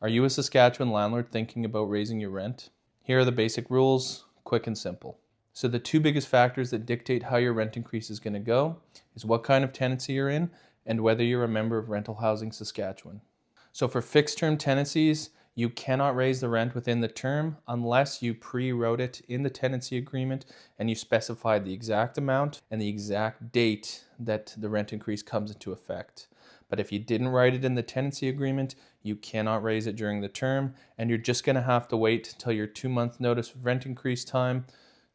Are you a Saskatchewan landlord thinking about raising your rent? Here are the basic rules, quick and simple. So the two biggest factors that dictate how your rent increase is going to go is what kind of tenancy you're in and whether you're a member of Rental Housing Saskatchewan. So for fixed term tenancies, you cannot raise the rent within the term unless you pre-wrote it in the tenancy agreement and you specified the exact amount and the exact date that the rent increase comes into effect. But if you didn't write it in the tenancy agreement, you cannot raise it during the term, and you're just going to have to wait till your 2-month notice of rent increase time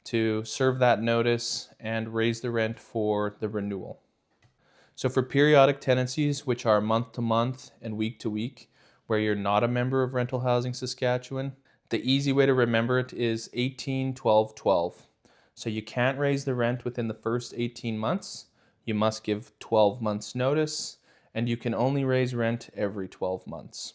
to serve that notice and raise the rent for the renewal. So for periodic tenancies, which are month to month and week to week, where you're not a member of Rental Housing Saskatchewan, the easy way to remember it is 18-12-12. So you can't raise the rent within the first 18 months. You must give 12 months notice, and you can only raise rent every 12 months.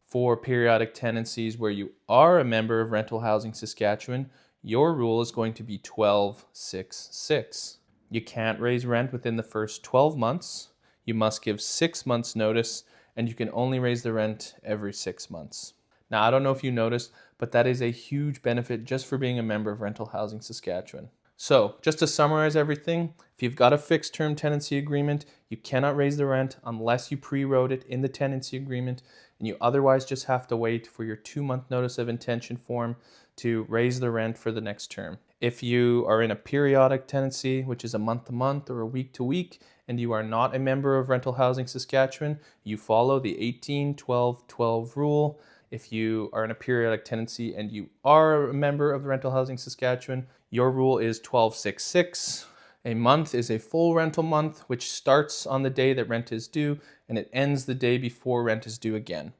For periodic tenancies where you are a member of Rental Housing Saskatchewan, your rule is going to be 12-6-6. You can't raise rent within the first 12 months. You must give 6 months notice, and you can only raise the rent every 6 months. Now, I don't know if you noticed, but that is a huge benefit just for being a member of Rental Housing Saskatchewan. So, just to summarize everything, if you've got a fixed term tenancy agreement, you cannot raise the rent unless you pre-wrote it in the tenancy agreement, and you otherwise just have to wait for your 2-month notice of intention form to raise the rent for the next term. If you are in a periodic tenancy, which is a month to month or a week to week, and you are not a member of Rental Housing Saskatchewan, you follow the 18-12-12 rule. If you are in a periodic tenancy and you are a member of Rental Housing Saskatchewan, your rule is 12-6-6. A month is a full rental month, which starts on the day that rent is due, and it ends the day before rent is due again.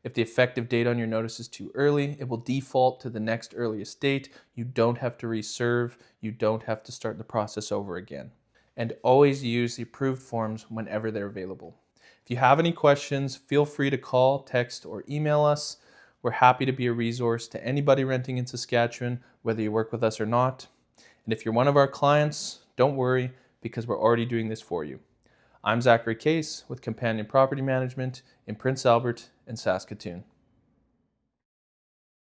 If the effective date on your notice is too early, it will default to the next earliest date. You don't have to reserve. You don't have to start the process over again. And always use the approved forms whenever they're available. If you have any questions, feel free to call, text, or email us. We're happy to be a resource to anybody renting in Saskatchewan, whether you work with us or not. And if you're one of our clients, don't worry, because we're already doing this for you. I'm Zachary Case with Companion Property Management in Prince Albert and Saskatoon.